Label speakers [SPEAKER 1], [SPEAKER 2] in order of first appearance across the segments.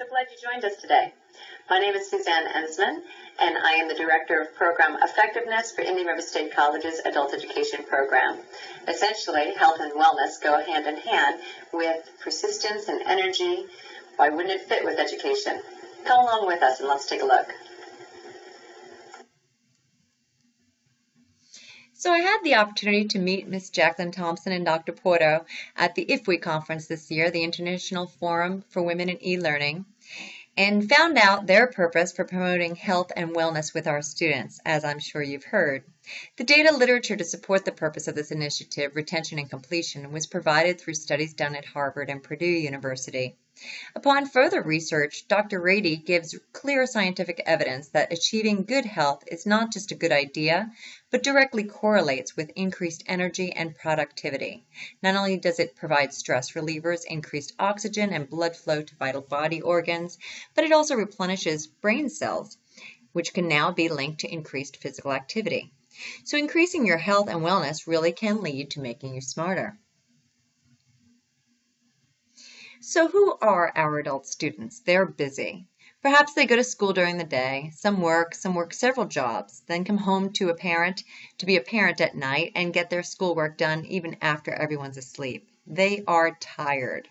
[SPEAKER 1] So glad you joined us today. My name is Suzanne Ensman, and I am the Director of Program Effectiveness for Indian River State College's Adult Education Program. Essentially, health and wellness go hand in hand with persistence and energy. Why wouldn't it fit with education? Come along with us and let's take a look.
[SPEAKER 2] So I had the opportunity to meet Ms. Jacqueline Thompson and Dr. Porto at the IFWE conference this year, the International Forum for Women in E-Learning, and found out their purpose for promoting health and wellness with our students, as I'm sure you've heard. The data literature to support the purpose of this initiative, retention and completion, was provided through studies done at Harvard and Purdue University. Upon further research, Dr. Rady gives clear scientific evidence that achieving good health is not just a good idea, but directly correlates with increased energy and productivity. Not only does it provide stress relievers, increased oxygen and blood flow to vital body organs, but it also replenishes brain cells, which can now be linked to increased physical activity. So increasing your health and wellness really can lead to making you smarter. So who are our adult students? They're busy. Perhaps they go to school during the day, some work several jobs, then come home to be a parent at night and get their schoolwork done even after everyone's asleep. They are tired.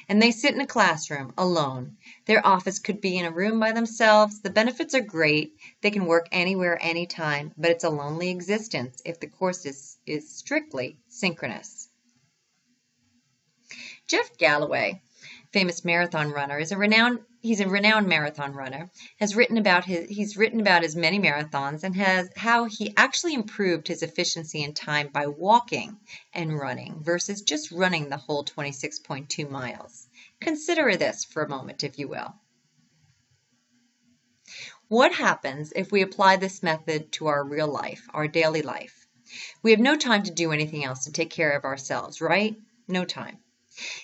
[SPEAKER 2] And they sit in a classroom alone. Their office could be in a room by themselves. The benefits are great. They can work anywhere, anytime, but it's a lonely existence if the course is strictly synchronous. Jeff Galloway, famous marathon runner, he's a renowned marathon runner. He's written about his many marathons and how he actually improved his efficiency and time by walking and running versus just running the whole 26.2 miles. Consider this for a moment, if you will. What happens if we apply this method to our real life, our daily life? We have no time to do anything else to take care of ourselves, right? No time.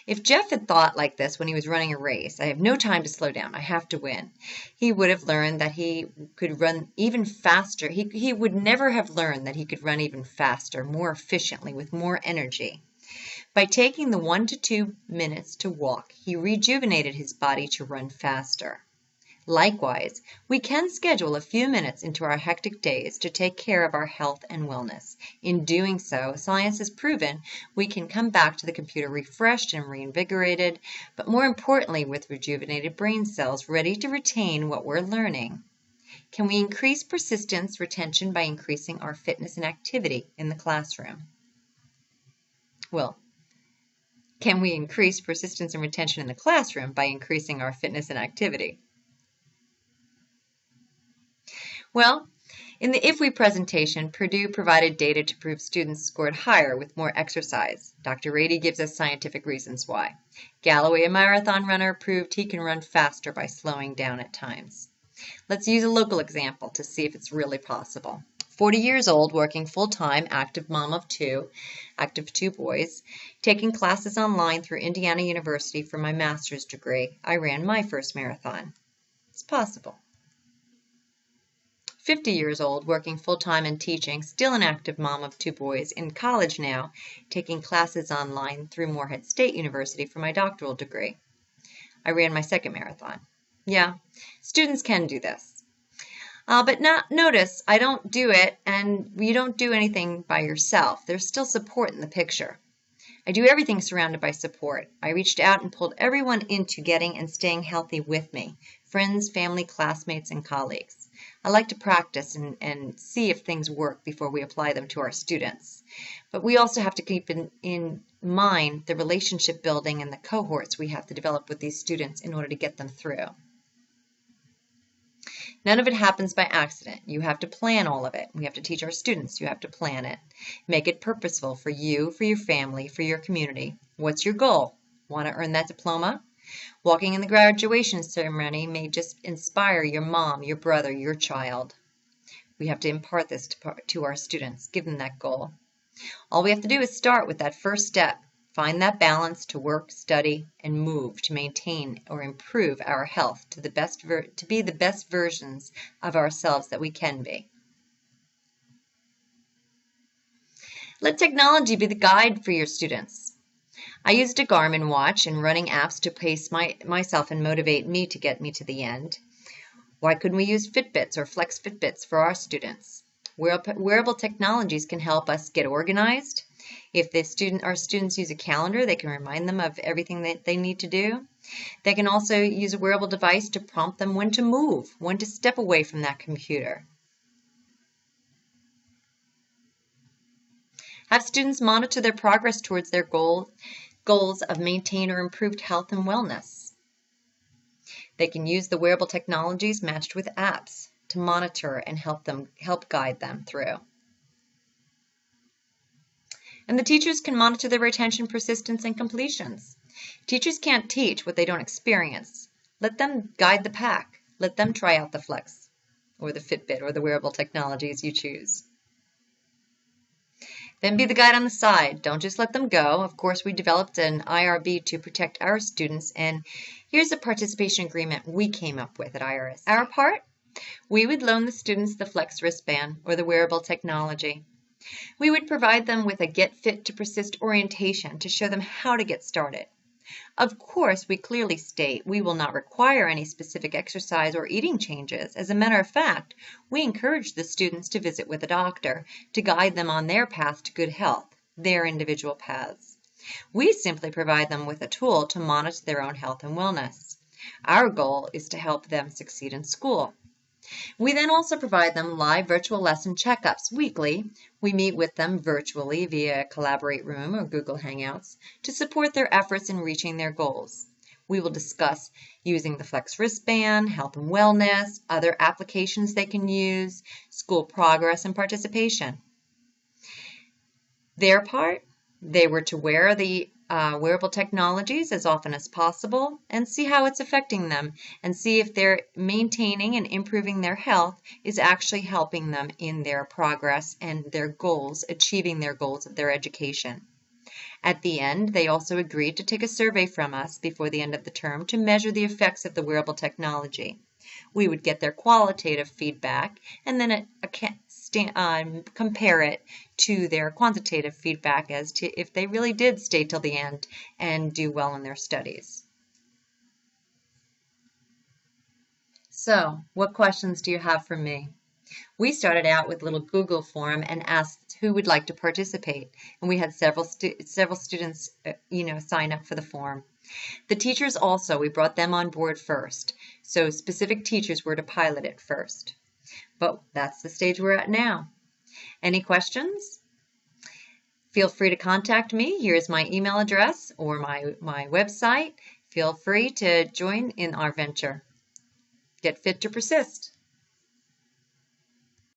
[SPEAKER 2] If Jeff had thought like this when he was running a race, I have no time to slow down, I have to win, he would have learned that he could run even faster. He would never have learned that he could run even faster, more efficiently, with more energy. By taking the 1 to 2 minutes to walk, he rejuvenated his body to run faster. Likewise, we can schedule a few minutes into our hectic days to take care of our health and wellness. In doing so, science has proven we can come back to the computer refreshed and reinvigorated, but more importantly, with rejuvenated brain cells ready to retain what we're learning. Can we increase persistence retention by increasing our fitness and activity in the classroom? Well, can we increase persistence and retention in the classroom by increasing our fitness and activity? Well, in the IFWE presentation, Purdue provided data to prove students scored higher with more exercise. Dr. Rady gives us scientific reasons why. Galloway, a marathon runner, proved he can run faster by slowing down at times. Let's use a local example to see if it's really possible. 40 years old, working full-time, active mom of two boys, taking classes online through Indiana University for my master's degree. I ran my first marathon. It's possible. 50 years old, working full-time and teaching, still an active mom of 2 boys, in college now, taking classes online through Morehead State University for my doctoral degree. I ran my second marathon. Yeah, students can do this. But notice, I don't do it, and you don't do anything by yourself. There's still support in the picture. I do everything surrounded by support. I reached out and pulled everyone into getting and staying healthy with me, friends, family, classmates, and colleagues. I like to practice and see if things work before we apply them to our students. But we also have to keep in mind the relationship building and the cohorts we have to develop with these students in order to get them through. None of it happens by accident. You have to plan all of it. We have to teach our students. You have to plan it. Make it purposeful for you, for your family, for your community. What's your goal? Want to earn that diploma? Walking in the graduation ceremony may just inspire your mom, your brother, your child. We have to impart this to our students, give them that goal. All we have to do is start with that first step. Find that balance to work, study, and move to maintain or improve our health to be the best versions of ourselves that we can be. Let technology be the guide for your students. I used a Garmin watch and running apps to pace myself and motivate me to get me to the end. Why couldn't we use Fitbits or Flex Fitbits for our students? Wearable technologies can help us get organized. If our students use a calendar, they can remind them of everything that they need to do. They can also use a wearable device to prompt them when to move, when to step away from that computer. Have students monitor their progress towards their goals of maintained or improved health and wellness. They can use the wearable technologies matched with apps to monitor and help guide them through. And the teachers can monitor their retention, persistence, and completions. Teachers can't teach what they don't experience. Let them guide the pack. Let them try out the Flex or the Fitbit or the wearable technologies you choose. Then be the guide on the side. Don't just let them go. Of course, we developed an IRB to protect our students, and here's the participation agreement we came up with at IRS. Our part? We would loan the students the Flex wristband or the wearable technology. We would provide them with a Get Fit to Persist orientation to show them how to get started. Of course, we clearly state we will not require any specific exercise or eating changes. As a matter of fact, we encourage the students to visit with a doctor to guide them on their path to good health, their individual paths. We simply provide them with a tool to monitor their own health and wellness. Our goal is to help them succeed in school. We then also provide them live virtual lesson checkups weekly. We meet with them virtually via Collaborate Room or Google Hangouts to support their efforts in reaching their goals. We will discuss using the Flex wristband, health and wellness, other applications they can use, school progress and participation. Their part, they were to wear the wearable technologies as often as possible and see how it's affecting them and see if they're maintaining and improving their health is actually helping them in their progress and their goals, achieving their goals of their education. At the end, they also agreed to take a survey from us before the end of the term to measure the effects of the wearable technology. We would get their qualitative feedback and then compare it to their quantitative feedback as to if they really did stay till the end and do well in their studies. So, what questions do you have for me? We started out with a little Google form and asked who would like to participate, and we had several students, sign up for the form. The teachers also, we brought them on board first, so specific teachers were to pilot it first. But that's the stage we're at now. Any questions? Feel free to contact me. Here's my email address or my website. Feel free to join in our venture. Get fit to persist.